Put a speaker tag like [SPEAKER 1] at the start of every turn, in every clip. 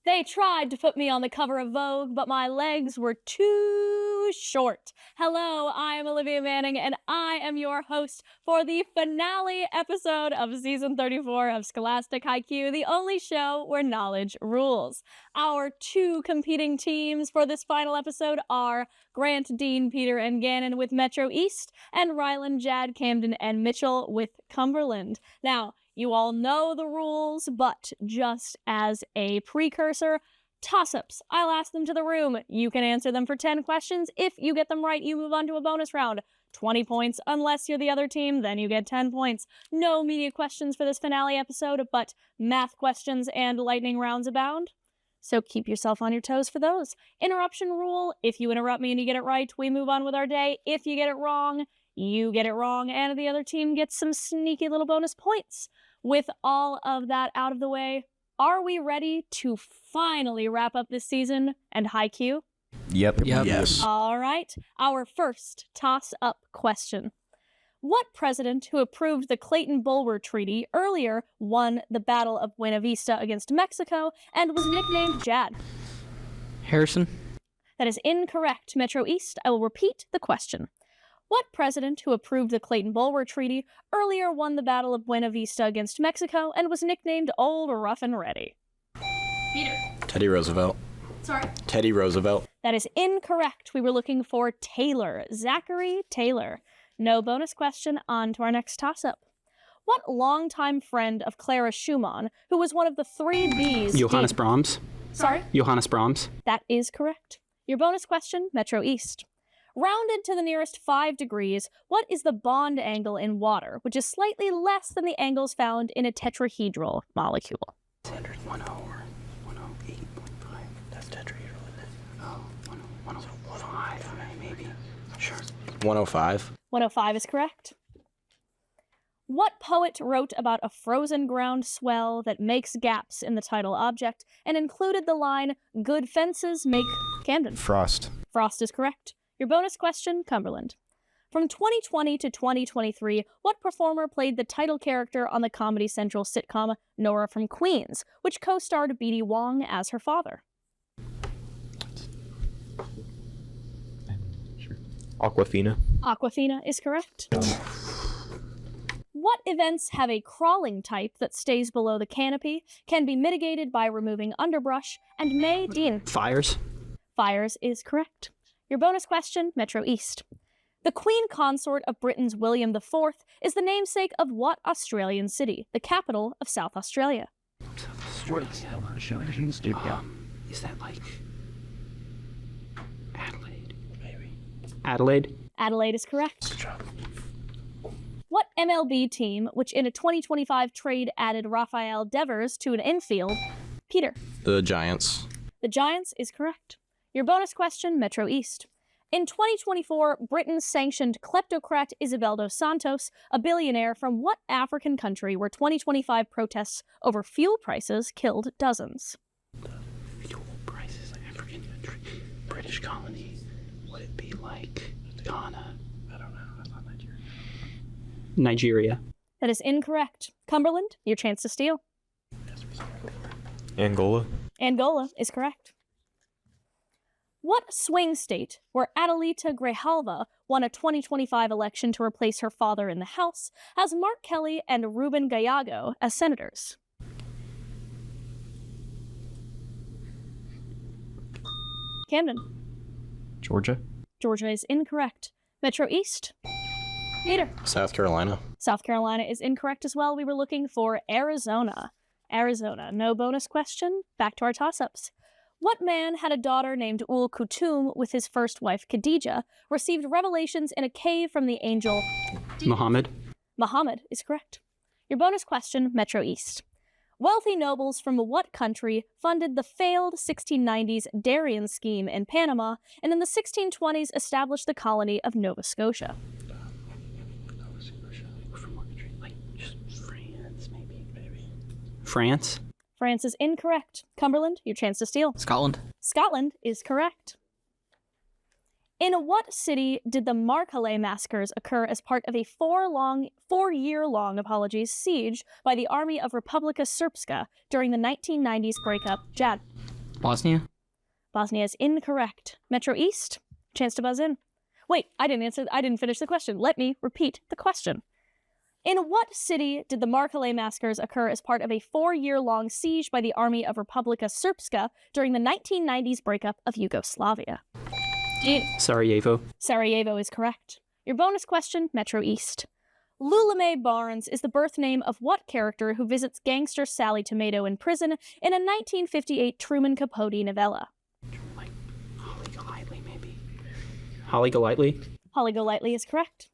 [SPEAKER 1] They tried to put me on the cover of Vogue, but my legs were too short. Hello, I'm Olivia Manning, and I am your host for the finale episode of Season 34 of Scholastic Hi Q, the only show where knowledge rules. Our two competing teams for this final episode are Grant, Dean, Peter, and Gannon with Metro East, and Rylan, Jad, Camden, and Mitchell with Cumberland. Now, you all know the rules, but just as a precursor, toss-ups. I'll ask them to the room. You can answer them for 10 questions. If you get them right, you move on to a bonus round. 20 points. Unless you're the other team, then you get 10 points. No media questions for this finale episode, but math questions and lightning rounds abound. So keep yourself on your toes for those. Interruption rule. If you interrupt me and you get it right, we move on with our day. If you get it wrong, you get it wrong, and the other team gets some sneaky little bonus points. With all of that out of the way, are we ready to finally wrap up this season and Hi Q?
[SPEAKER 2] Yep.
[SPEAKER 3] Yes.
[SPEAKER 1] All right. Our first toss-up question. What president who approved the Clayton-Bulwer Treaty earlier won the Battle of Buena Vista against Mexico and was nicknamed Jad?
[SPEAKER 3] Harrison.
[SPEAKER 1] That is incorrect, Metro East. I will repeat the question. What president who approved the Clayton-Bulwer Treaty earlier won the Battle of Buena Vista against Mexico and was nicknamed Old Rough and Ready? Peter.
[SPEAKER 2] Teddy Roosevelt.
[SPEAKER 1] Sorry?
[SPEAKER 2] Teddy Roosevelt.
[SPEAKER 1] That is incorrect. We were looking for Taylor. Zachary Taylor. No bonus question. On to our next toss-up. What longtime friend of Clara Schumann, who was one of the three Bs...
[SPEAKER 3] Johannes Brahms.
[SPEAKER 1] Sorry?
[SPEAKER 3] Johannes Brahms.
[SPEAKER 1] That is correct. Your bonus question, Metro East. Rounded to the nearest 5 degrees, what is the bond angle in water, which is slightly less than the angles found in a tetrahedral molecule?
[SPEAKER 3] Standard 10 or 108.5. That's tetrahedral, isn't it? Oh, 105, maybe. Sure.
[SPEAKER 2] 105.
[SPEAKER 1] 105 is correct. What poet wrote about a frozen ground swell that makes gaps in the title object and included the line, "Good fences make..." Camden.
[SPEAKER 2] Frost.
[SPEAKER 1] Frost is correct. Your bonus question, Cumberland. From 2020 to 2023, what performer played the title character on the Comedy Central sitcom Nora from Queens, which co-starred B.D. Wong as her father?
[SPEAKER 2] Aquafina.
[SPEAKER 1] Aquafina is correct. What events have a crawling type that stays below the canopy, can be mitigated by removing underbrush, and may... Dean.
[SPEAKER 3] Fires.
[SPEAKER 1] Fires is correct. Your bonus question, Metro East. The Queen Consort of Britain's William IV is the namesake of what Australian city, the capital of South Australia?
[SPEAKER 3] Is that like Adelaide? Maybe. Adelaide.
[SPEAKER 1] Adelaide is correct.
[SPEAKER 3] Good job.
[SPEAKER 1] What MLB team, which in a 2025 trade added Rafael Devers to an infield? Peter.
[SPEAKER 2] The Giants.
[SPEAKER 1] The Giants is correct. Your bonus question, Metro East. In 2024, Britain sanctioned kleptocrat Isabel dos Santos, a billionaire from what African country where 2025 protests over fuel prices killed dozens?
[SPEAKER 3] The fuel prices, African country, British colony. Would it be like Ghana? I don't know. I thought Nigeria. Nigeria.
[SPEAKER 1] That is incorrect. Cumberland, your chance to steal.
[SPEAKER 2] Angola.
[SPEAKER 1] Angola is correct. What swing state, where Adelita Grijalva won a 2025 election to replace her father in the House, has Mark Kelly and Ruben Gallego as senators? Camden.
[SPEAKER 2] Georgia.
[SPEAKER 1] Georgia is incorrect. Metro East. Peter.
[SPEAKER 2] South Carolina.
[SPEAKER 1] South Carolina is incorrect as well. We were looking for Arizona. Arizona. No bonus question. Back to our toss-ups. What man had a daughter named Ul Kutum with his first wife Khadija, received revelations in a cave from the angel...
[SPEAKER 3] Muhammad.
[SPEAKER 1] Muhammad is correct. Your bonus question, Metro East. Wealthy nobles from what country funded the failed 1690s Darien scheme in Panama, and in the 1620s established the colony of Nova Scotia?
[SPEAKER 3] Nova Scotia. From what country? Like, just France, maybe. France?
[SPEAKER 1] France is incorrect. Cumberland, your chance to steal.
[SPEAKER 3] Scotland.
[SPEAKER 1] Scotland is correct. In what city did the Marcalay massacres occur as part of a four-year-long siege by the army of Republika Srpska during the 1990s breakup? Jad.
[SPEAKER 3] Bosnia?
[SPEAKER 1] Bosnia is incorrect. Metro East, chance to buzz in. Wait, I didn't finish the question. Let me repeat the question. In what city did the Markale massacres occur as part of a 4-year-long siege by the army of Republika Srpska during the 1990s breakup of Yugoslavia?
[SPEAKER 3] Sarajevo.
[SPEAKER 1] Sarajevo is correct. Your bonus question, Metro East. Lula Barnes is the birth name of what character who visits gangster Sally Tomato in prison in a 1958 Truman Capote novella?
[SPEAKER 3] Like Holly Golightly, maybe. Holly Golightly?
[SPEAKER 1] Holly Golightly is correct.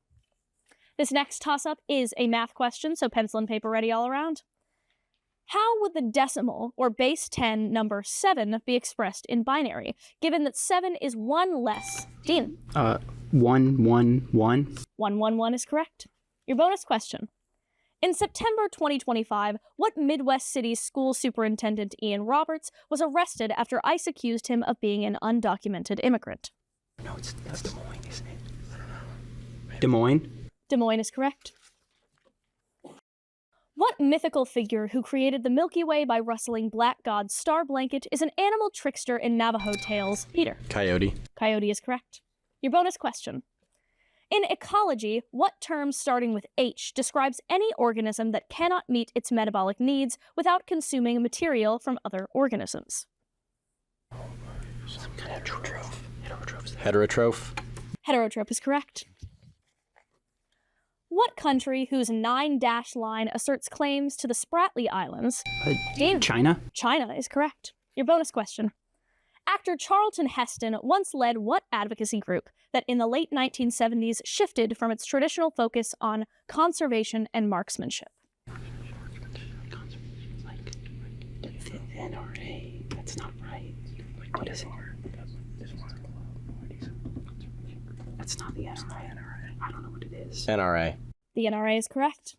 [SPEAKER 1] This next toss-up is a math question, so pencil and paper ready all around. How would the decimal, or base 10, number 7 be expressed in binary, given that 7 is 1 less? Dean?
[SPEAKER 3] 111.
[SPEAKER 1] 111 is correct. Your bonus question. In September 2025, what Midwest city's school superintendent, Ian Roberts, was arrested after ICE accused him of being an undocumented immigrant?
[SPEAKER 3] No, that's Des Moines, isn't it? Des Moines?
[SPEAKER 1] Des Moines is correct. What mythical figure who created the Milky Way by rustling black god Star Blanket is an animal trickster in Navajo tales? Peter.
[SPEAKER 2] Coyote.
[SPEAKER 1] Coyote is correct. Your bonus question. In ecology, what term starting with H describes any organism that cannot meet its metabolic needs without consuming material from other organisms?
[SPEAKER 3] Some kind of heterotroph.
[SPEAKER 2] Heterotroph.
[SPEAKER 1] Heterotroph is correct. What country whose 9-dash line asserts claims to the Spratly Islands?
[SPEAKER 3] China?
[SPEAKER 1] China is correct. Your bonus question. Actor Charlton Heston once led what advocacy group that in the late 1970s shifted from its traditional focus on conservation and marksmanship?
[SPEAKER 3] Like the NRA. That's not right. What is it? That's not the NRA. I don't know what it is.
[SPEAKER 2] NRA.
[SPEAKER 1] The NRA is correct.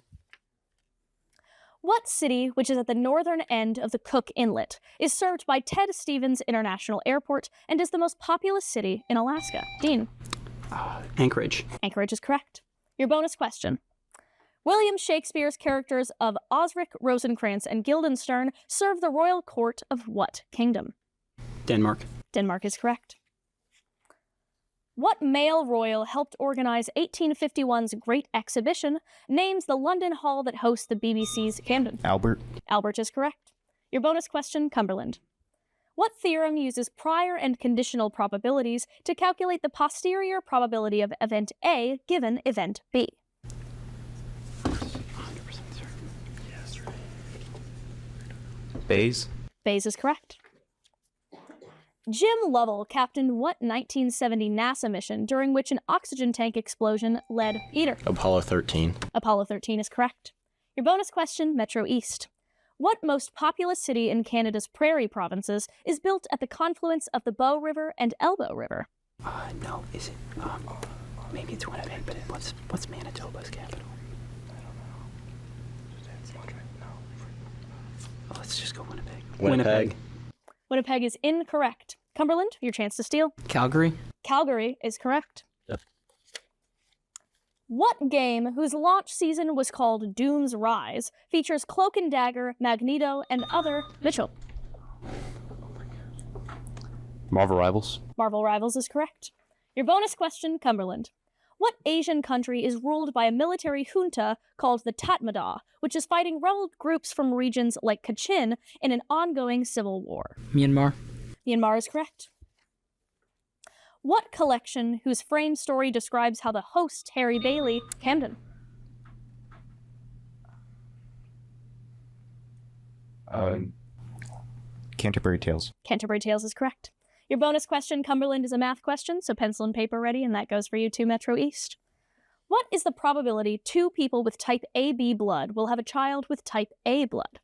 [SPEAKER 1] What city, which is at the northern end of the Cook Inlet, is served by Ted Stevens International Airport and is the most populous city in Alaska? Dean.
[SPEAKER 3] Anchorage.
[SPEAKER 1] Anchorage is correct. Your bonus question. William Shakespeare's characters of Osric, Rosencrantz, and Guildenstern serve the royal court of what kingdom?
[SPEAKER 3] Denmark.
[SPEAKER 1] Denmark is correct. What male royal helped organize 1851's Great Exhibition names the London hall that hosts the BBC's Camden?
[SPEAKER 2] Albert.
[SPEAKER 1] Albert is correct. Your bonus question, Cumberland. What theorem uses prior and conditional probabilities to calculate the posterior probability of event A given event B?
[SPEAKER 3] 100% certain. Yes, right.
[SPEAKER 2] Bayes.
[SPEAKER 1] Bayes is correct. Jim Lovell captained what 1970 NASA mission during which an oxygen tank explosion led Peter?
[SPEAKER 2] Apollo 13.
[SPEAKER 1] Apollo 13 is correct. Your bonus question, Metro East. What most populous city in Canada's prairie provinces is built at the confluence of the Bow River and Elbow River?
[SPEAKER 3] No, is it? Maybe it's Winnipeg, but what's Manitoba's capital? I don't know. Oh, let's just go Winnipeg.
[SPEAKER 2] Winnipeg.
[SPEAKER 1] Winnipeg is incorrect. Cumberland, your chance to steal.
[SPEAKER 3] Calgary.
[SPEAKER 1] Calgary is correct.
[SPEAKER 2] Yep.
[SPEAKER 1] What game, whose launch season was called Doom's Rise, features Cloak and Dagger, Magneto, and other... Mitchell.
[SPEAKER 2] Marvel Rivals.
[SPEAKER 1] Marvel Rivals is correct. Your bonus question, Cumberland. What Asian country is ruled by a military junta called the Tatmadaw, which is fighting rebel groups from regions like Kachin in an ongoing civil war?
[SPEAKER 3] Myanmar.
[SPEAKER 1] Myanmar is correct. What collection, whose frame story describes how the host, Harry Bailey, Camden?
[SPEAKER 2] Canterbury Tales.
[SPEAKER 1] Canterbury Tales is correct. Your bonus question, Cumberland, is a math question, so pencil and paper ready, and that goes for you too, Metro East. What is the probability 2 people with type AB blood will have a child with type A blood?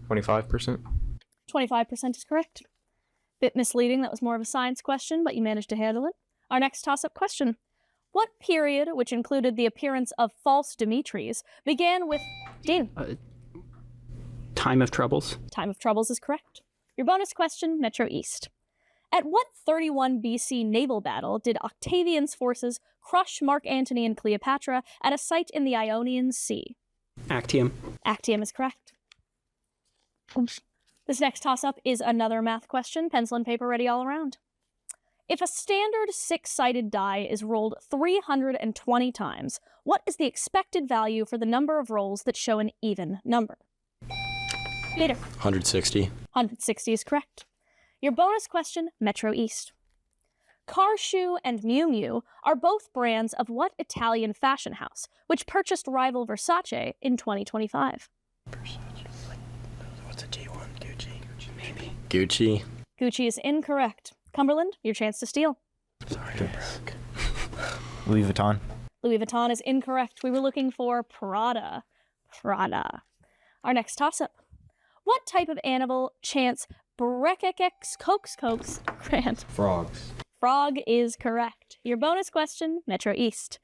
[SPEAKER 2] 25%.
[SPEAKER 1] 25% is correct. Bit misleading, that was more of a science question, but you managed to handle it. Our next toss-up question. What period, which included the appearance of false Demetres, began with... Dean.
[SPEAKER 3] Time of Troubles.
[SPEAKER 1] Time of Troubles is correct. Your bonus question, Metro East. At what 31 BC naval battle did Octavian's forces crush Mark Antony and Cleopatra at a site in the Ionian Sea?
[SPEAKER 3] Actium.
[SPEAKER 1] Actium is correct. This next toss-up is another math question. Pencil and paper ready all around. If a standard 6-sided die is rolled 320 times, what is the expected value for the number of rolls that show an even number? Peter.
[SPEAKER 2] 160.
[SPEAKER 1] 160 is correct. Your bonus question, Metro East. Car Shoe and Miu Miu are both brands of what Italian fashion house, which purchased rival Versace in 2025?
[SPEAKER 2] What's a G1? Gucci.
[SPEAKER 3] Maybe.
[SPEAKER 2] Gucci.
[SPEAKER 1] Gucci is incorrect. Cumberland, your chance to steal.
[SPEAKER 2] Sorry, I'm broke.
[SPEAKER 4] Louis Vuitton.
[SPEAKER 1] Louis Vuitton is incorrect. We were looking for Prada. Prada. Our next toss-up. What type of animal chants Brekkekex Cokes Grant?
[SPEAKER 4] Frogs.
[SPEAKER 1] Frog is correct. Your bonus question, Metro East.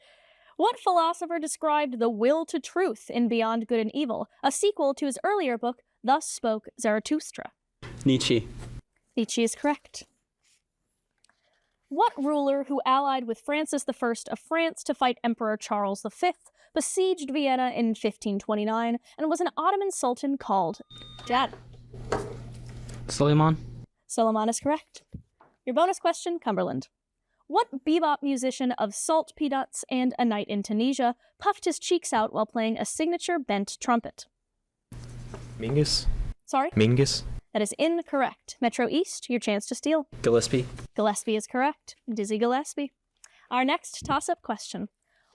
[SPEAKER 1] What philosopher described the will to truth in Beyond Good and Evil, a sequel to his earlier book, Thus Spoke Zarathustra?
[SPEAKER 3] Nietzsche.
[SPEAKER 1] Nietzsche is correct. What ruler who allied with Francis I of France to fight Emperor Charles V besieged Vienna in 1529 and was an Ottoman sultan called Jad?
[SPEAKER 3] Suleiman.
[SPEAKER 1] Suleiman is correct. Your bonus question, Cumberland. What bebop musician of Salt Peanuts and A Night in Tunisia puffed his cheeks out while playing a signature bent trumpet?
[SPEAKER 2] Mingus.
[SPEAKER 1] Sorry?
[SPEAKER 2] Mingus.
[SPEAKER 1] That is incorrect. Metro East, your chance to steal.
[SPEAKER 3] Gillespie.
[SPEAKER 1] Gillespie is correct. Dizzy Gillespie. Our next toss-up question.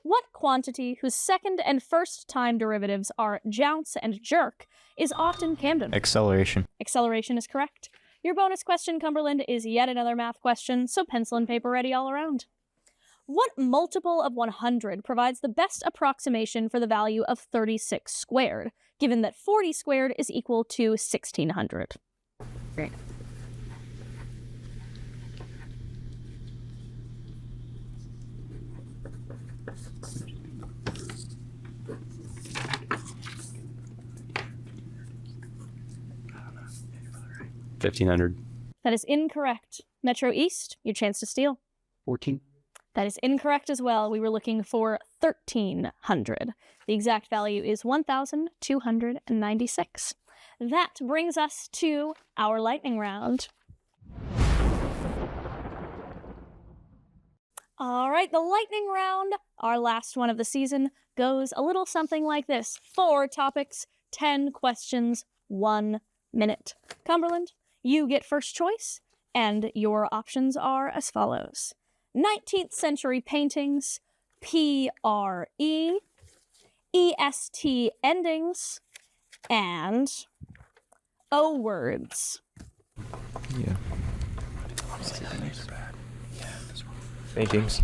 [SPEAKER 1] What quantity whose second and first time derivatives are jounce and jerk is often Camden?
[SPEAKER 4] Acceleration.
[SPEAKER 1] Acceleration is correct. Your bonus question, Cumberland, is yet another math question, so pencil and paper ready all around. What multiple of 100 provides the best approximation for the value of 36 squared, given that 40 squared is equal to 1600? Great.
[SPEAKER 2] $1,500.
[SPEAKER 1] That is incorrect. Metro East, your chance to steal.
[SPEAKER 3] 14.
[SPEAKER 1] That is incorrect as well. We were looking for 1,300. The exact value is 1,296. That brings us to our lightning round. All right, the lightning round, our last one of the season, goes a little something like this. 4 topics, 10 questions, 1 minute. Cumberland, you get first choice, and your options are as follows. 19th century paintings, PRE, EST endings, and O words.
[SPEAKER 4] Yeah. Paintings.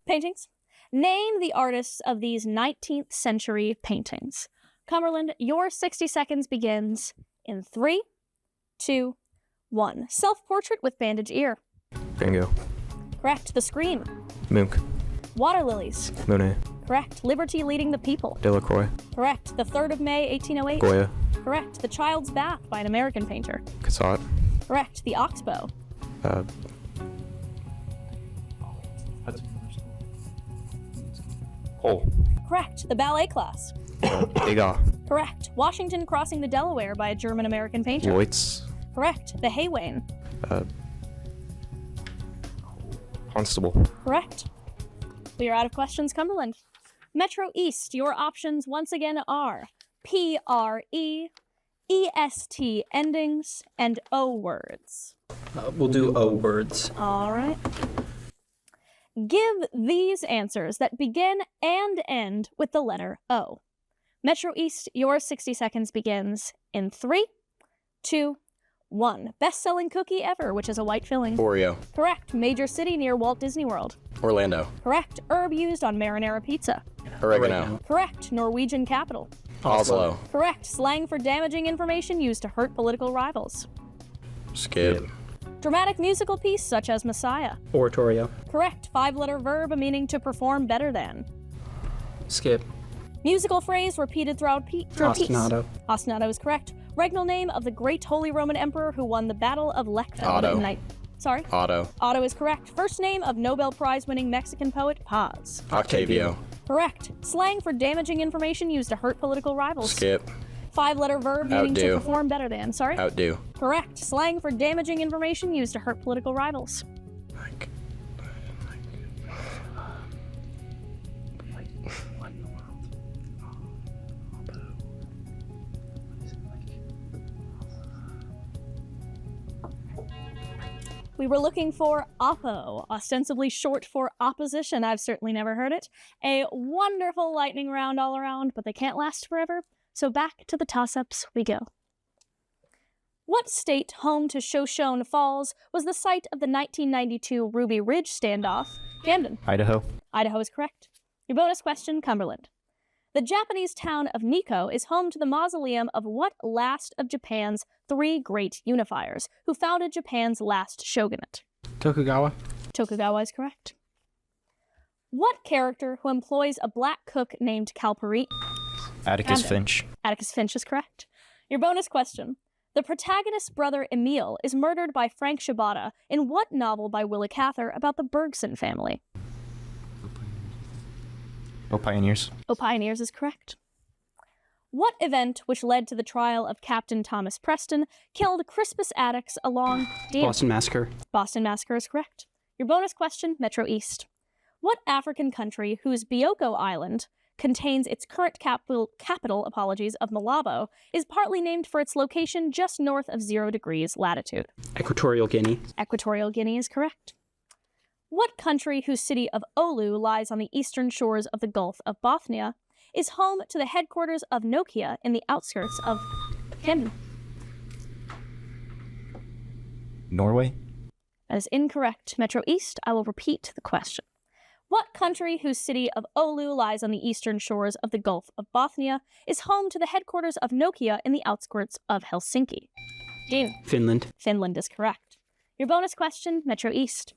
[SPEAKER 1] Paintings. Name the artists of these 19th century paintings. Cumberland, your 60 seconds begins in 3, 2, 1. Self-portrait with bandage ear.
[SPEAKER 4] Bingo.
[SPEAKER 1] Correct. The Scream.
[SPEAKER 4] Munch.
[SPEAKER 1] Water lilies.
[SPEAKER 4] Monet.
[SPEAKER 1] Correct. Liberty leading the people.
[SPEAKER 4] Delacroix.
[SPEAKER 1] Correct. The 3rd of May, 1808.
[SPEAKER 4] Goya.
[SPEAKER 1] Correct. The Child's Bath by an American painter.
[SPEAKER 4] Cassatt.
[SPEAKER 1] Correct. The Oxbow.
[SPEAKER 4] Hole.
[SPEAKER 1] Correct. The Ballet Class.
[SPEAKER 4] Degas.
[SPEAKER 1] Correct. Washington crossing the Delaware by a German-American painter.
[SPEAKER 4] Leutz.
[SPEAKER 1] Correct. The Haywain.
[SPEAKER 4] Constable.
[SPEAKER 1] Correct. We are out of questions, Cumberland. Metro East, your options once again are PRE, EST endings, and O words.
[SPEAKER 3] We'll do O words.
[SPEAKER 1] All right. Give these answers that begin and end with the letter O. Metro East, your 60 seconds begins in 3, 2, 1. Best-selling cookie ever, which is a white filling.
[SPEAKER 2] Oreo.
[SPEAKER 1] Correct. Major city near Walt Disney World.
[SPEAKER 2] Orlando.
[SPEAKER 1] Correct. Herb used on marinara pizza.
[SPEAKER 2] Oregano.
[SPEAKER 1] Correct. Norwegian capital.
[SPEAKER 2] Oslo.
[SPEAKER 1] Correct. Slang for damaging information used to hurt political rivals.
[SPEAKER 2] Skip.
[SPEAKER 1] Dramatic musical piece such as Messiah.
[SPEAKER 3] Oratorio.
[SPEAKER 1] Correct. 5-letter verb meaning to perform better than.
[SPEAKER 3] Skip.
[SPEAKER 1] Musical phrase repeated throughout piece.
[SPEAKER 3] Ostinato.
[SPEAKER 1] Ostinato is correct. Regnal name of the great Holy Roman Emperor who won the Battle of Lechfeld
[SPEAKER 2] Otto.
[SPEAKER 1] in night. Sorry?
[SPEAKER 2] Otto.
[SPEAKER 1] Otto is correct. First name of Nobel Prize-winning Mexican poet Paz.
[SPEAKER 2] Octavio.
[SPEAKER 1] Correct. Slang for damaging information used to hurt political rivals.
[SPEAKER 2] Skip.
[SPEAKER 1] 5-letter verb meaning to
[SPEAKER 2] Outdo.
[SPEAKER 1] perform better than. Sorry?
[SPEAKER 2] Outdo.
[SPEAKER 1] Correct. Slang for damaging information used to hurt political rivals.
[SPEAKER 2] Like,
[SPEAKER 3] What in the world? What is it like?
[SPEAKER 1] We were looking for oppo, ostensibly short for opposition. I've certainly never heard it. A wonderful lightning round all around, but they can't last forever. So back to the toss-ups we go. What state, home to Shoshone Falls, was the site of the 1992 Ruby Ridge standoff? Camden.
[SPEAKER 4] Idaho.
[SPEAKER 1] Idaho is correct. Your bonus question, Cumberland. The Japanese town of Nikko is home to the mausoleum of what last of Japan's three great unifiers, who founded Japan's last shogunate?
[SPEAKER 3] Tokugawa.
[SPEAKER 1] Tokugawa is correct. What character who employs a black cook named Calpurnia?
[SPEAKER 4] Atticus
[SPEAKER 1] Camden.
[SPEAKER 4] Finch.
[SPEAKER 1] Atticus Finch is correct. Your bonus question. The protagonist's brother Emil is murdered by Frank Shibata in what novel by Willa Cather about the Bergson family?
[SPEAKER 4] Oh, Pioneers.
[SPEAKER 1] Oh, Pioneers is correct. What event, which led to the trial of Captain Thomas Preston, killed Crispus Attucks along
[SPEAKER 3] Boston Massacre.
[SPEAKER 1] Boston Massacre is correct. Your bonus question, Metro East. What African country whose Bioko Island contains its current capital of Malabo is partly named for its location just north of 0 degrees latitude?
[SPEAKER 3] Equatorial Guinea.
[SPEAKER 1] Equatorial Guinea is correct. What country whose city of Oulu lies on the eastern shores of the Gulf of Bothnia is home to the headquarters of Nokia in the outskirts of Camden?
[SPEAKER 4] Norway.
[SPEAKER 1] That is incorrect. Metro East, I will repeat the question. What country whose city of Oulu lies on the eastern shores of the Gulf of Bothnia is home to the headquarters of Nokia in the outskirts of Helsinki? Dean.
[SPEAKER 3] Finland.
[SPEAKER 1] Finland is correct. Your bonus question, Metro East.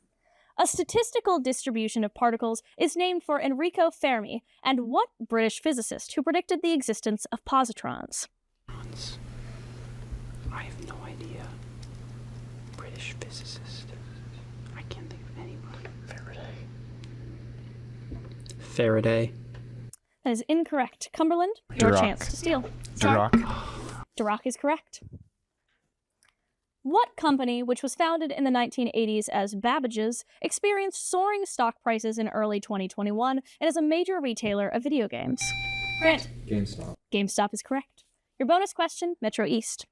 [SPEAKER 1] A statistical distribution of particles is named for Enrico Fermi and what British physicist who predicted the existence of positrons?
[SPEAKER 3] I have no idea. British physicist. I can't think of anyone. Faraday.
[SPEAKER 1] That is incorrect. Cumberland, your
[SPEAKER 4] Dirac.
[SPEAKER 1] chance to steal. Sorry.
[SPEAKER 4] Dirac.
[SPEAKER 1] Dirac is correct. What company, which was founded in the 1980s as Babbage's, experienced soaring stock prices in early 2021 and is a major retailer of video games? Grant.
[SPEAKER 4] GameStop.
[SPEAKER 1] GameStop is correct. Your bonus question, Metro East.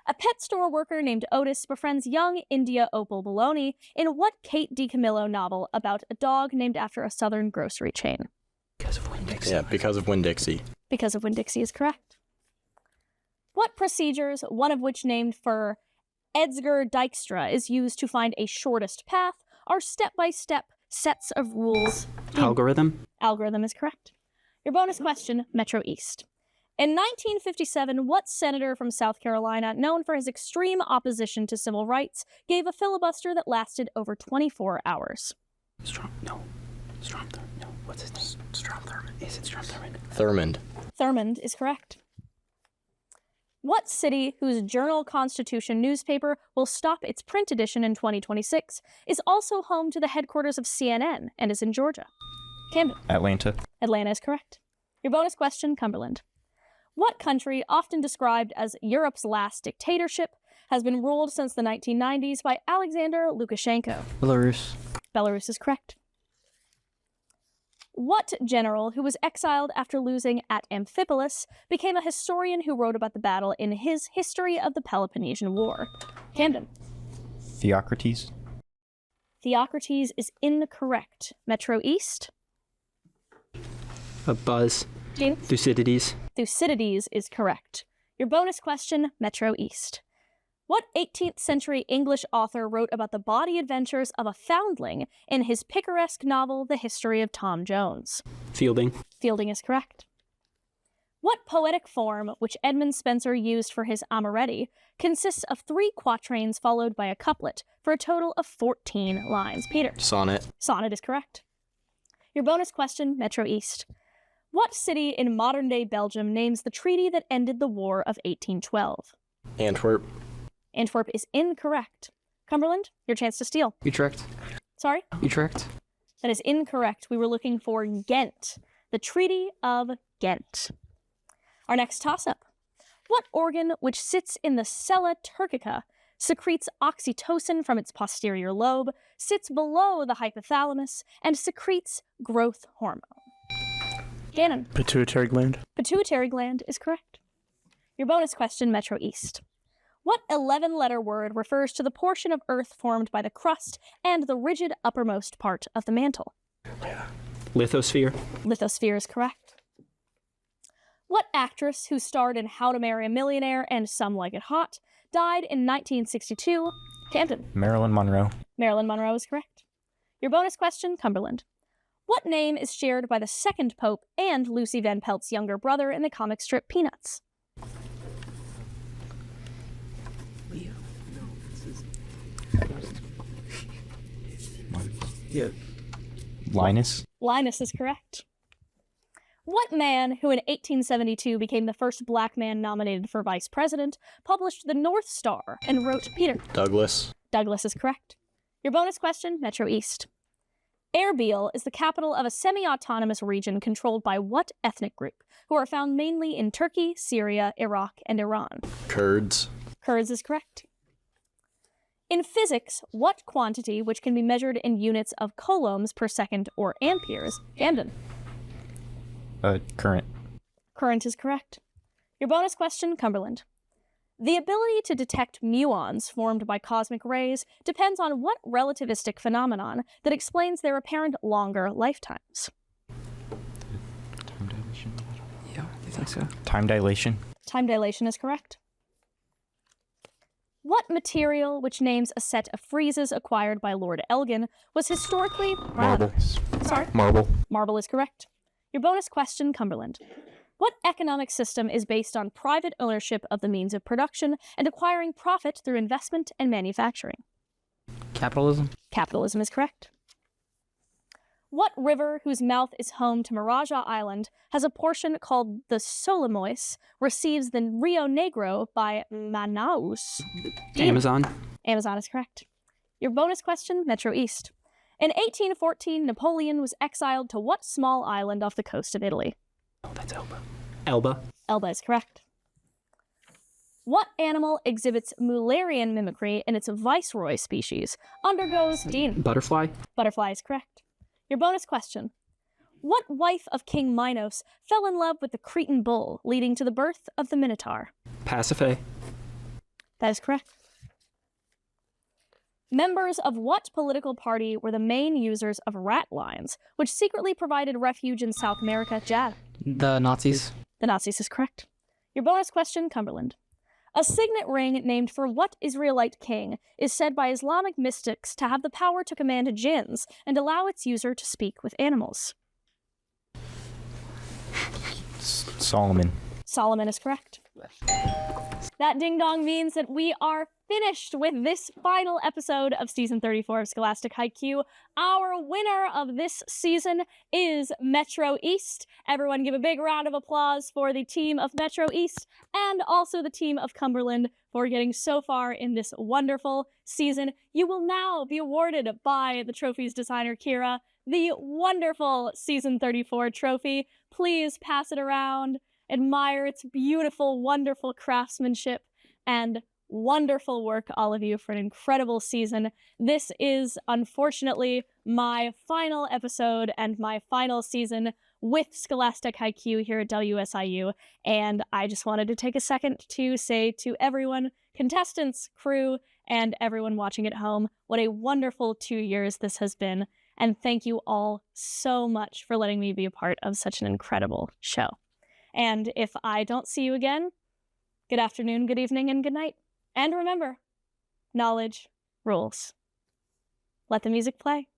[SPEAKER 1] A pet store worker named Otis befriends young India Opal Bologna in what Kate DiCamillo novel about a dog named after a southern grocery chain?
[SPEAKER 3] Because of Winn-Dixie.
[SPEAKER 2] Yeah, because of Winn-Dixie.
[SPEAKER 1] Because of Winn-Dixie is correct. What procedures, one of which named for Edsger Dijkstra, is used to find a shortest path, are step-by-step sets of rules?
[SPEAKER 3] Algorithm.
[SPEAKER 1] Algorithm is correct. Your bonus question, Metro East. In 1957, what senator from South Carolina, known for his extreme opposition to civil rights, gave a filibuster that lasted over 24 hours?
[SPEAKER 3] Strom Thurmond. No. What's his name? Strom Thurmond. Is it Strom Thurmond?
[SPEAKER 2] Thurmond.
[SPEAKER 1] Thurmond is correct. What city, whose Journal-Constitution newspaper will stop its print edition in 2026, is also home to the headquarters of CNN and is in Georgia? Camden.
[SPEAKER 4] Atlanta.
[SPEAKER 1] Atlanta is correct. Your bonus question, Cumberland. What country, often described as Europe's last dictatorship, has been ruled since the 1990s by Alexander Lukashenko?
[SPEAKER 3] Belarus.
[SPEAKER 1] Belarus is correct. What general, who was exiled after losing at Amphipolis, became a historian who wrote about the battle in his History of the Peloponnesian War? Camden.
[SPEAKER 4] Theocrates.
[SPEAKER 1] Theocrates is incorrect. Metro East.
[SPEAKER 3] A buzz.
[SPEAKER 1] Dean.
[SPEAKER 3] Thucydides.
[SPEAKER 1] Thucydides is correct. Your bonus question, Metro East. What 18th century English author wrote about the body adventures of a foundling in his picaresque novel, The History of Tom Jones?
[SPEAKER 3] Fielding.
[SPEAKER 1] Fielding is correct. What poetic form, which Edmund Spenser used for his Amoretti, consists of 3 quatrains followed by a couplet for a total of 14 lines? Peter.
[SPEAKER 2] Sonnet.
[SPEAKER 1] Sonnet is correct. Your bonus question, Metro East. What city in modern-day Belgium names the treaty that ended the War of 1812?
[SPEAKER 2] Antwerp.
[SPEAKER 1] Antwerp is incorrect. Cumberland, your chance to steal.
[SPEAKER 3] Utrecht.
[SPEAKER 1] Sorry?
[SPEAKER 3] Utrecht.
[SPEAKER 1] That is incorrect. We were looking for Ghent. The Treaty of Ghent. Our next toss-up. What organ, which sits in the sella turcica, secretes oxytocin from its posterior lobe, sits below the hypothalamus, and secretes growth hormone? Gannon.
[SPEAKER 2] Pituitary gland.
[SPEAKER 1] Pituitary gland is correct. Your bonus question, Metro East. What 11-letter word refers to the portion of Earth formed by the crust and the rigid uppermost part of the mantle?
[SPEAKER 3] Lithosphere.
[SPEAKER 1] Lithosphere is correct. What actress who starred in How to Marry a Millionaire and Some Like It Hot died in 1962? Camden.
[SPEAKER 4] Marilyn Monroe.
[SPEAKER 1] Marilyn Monroe is correct. Your bonus question, Cumberland. What name is shared by the second Pope and Lucy Van Pelt's younger brother in the comic strip Peanuts?
[SPEAKER 3] Leo. No, this is. Yeah.
[SPEAKER 4] Linus.
[SPEAKER 1] Linus is correct. What man, who in 1872 became the first black man nominated for vice president, published the North Star and wrote Peter?
[SPEAKER 2] Douglas.
[SPEAKER 1] Douglas is correct. Your bonus question, Metro East. Erbil is the capital of a semi-autonomous region controlled by what ethnic group, who are found mainly in Turkey, Syria, Iraq, and Iran?
[SPEAKER 2] Kurds.
[SPEAKER 1] Kurds is correct. In physics, what quantity, which can be measured in units of coulombs per second or amperes? Camden.
[SPEAKER 4] Current.
[SPEAKER 1] Current is correct. Your bonus question, Cumberland. The ability to detect muons formed by cosmic rays depends on what relativistic phenomenon that explains their apparent longer lifetimes?
[SPEAKER 4] Time dilation.
[SPEAKER 3] Yeah, I think so.
[SPEAKER 4] Time dilation.
[SPEAKER 1] Time dilation is correct. What material, which names a set of friezes acquired by Lord Elgin, was historically...
[SPEAKER 2] Marble.
[SPEAKER 1] Sorry?
[SPEAKER 2] Marble.
[SPEAKER 1] Marble is correct. Your bonus question, Cumberland. What economic system is based on private ownership of the means of production and acquiring profit through investment and manufacturing?
[SPEAKER 3] Capitalism.
[SPEAKER 1] Capitalism is correct. What river, whose mouth is home to Maraja Island, has a portion called the Solimois, receives the Rio Negro by Manaus?
[SPEAKER 3] Amazon.
[SPEAKER 1] Amazon is correct. Your bonus question, Metro East. In 1814, Napoleon was exiled to what small island off the coast of Italy?
[SPEAKER 3] Oh, that's Elba. Elba.
[SPEAKER 1] Elba is correct. What animal exhibits Mullerian mimicry in its viceroy species? Undergoes Dean.
[SPEAKER 3] Butterfly.
[SPEAKER 1] Butterfly is correct. Your bonus question. What wife of King Minos fell in love with the Cretan bull, leading to the birth of the Minotaur?
[SPEAKER 3] Pasiphae.
[SPEAKER 1] That is correct. Members of what political party were the main users of rat lines, which secretly provided refuge in South America? Jad.
[SPEAKER 3] The Nazis.
[SPEAKER 1] The Nazis is correct. Your bonus question, Cumberland. A signet ring named for what Israelite king is said by Islamic mystics to have the power to command jinns and allow its user to speak with animals?
[SPEAKER 4] Solomon.
[SPEAKER 1] Solomon is correct. That ding-dong means that we are finished with this final episode of Season 34 of Scholastic Hi Q. Our winner of this season is Metro East. Everyone give a big round of applause for the team of Metro East and also the team of Cumberland for getting so far in this wonderful season. You will now be awarded by the trophy's designer, Kira, the wonderful Season 34 trophy. Please pass it around. Admire its beautiful, wonderful craftsmanship and wonderful work, all of you, for an incredible season. This is, unfortunately, my final episode and my final season with Scholastic Hi Q here at WSIU, and I just wanted to take a second to say to everyone, contestants, crew, and everyone watching at home, what a wonderful 2 years this has been, and thank you all so much for letting me be a part of such an incredible show. And if I don't see you again, good afternoon, good evening, and good night. And remember, knowledge rules. Let the music play.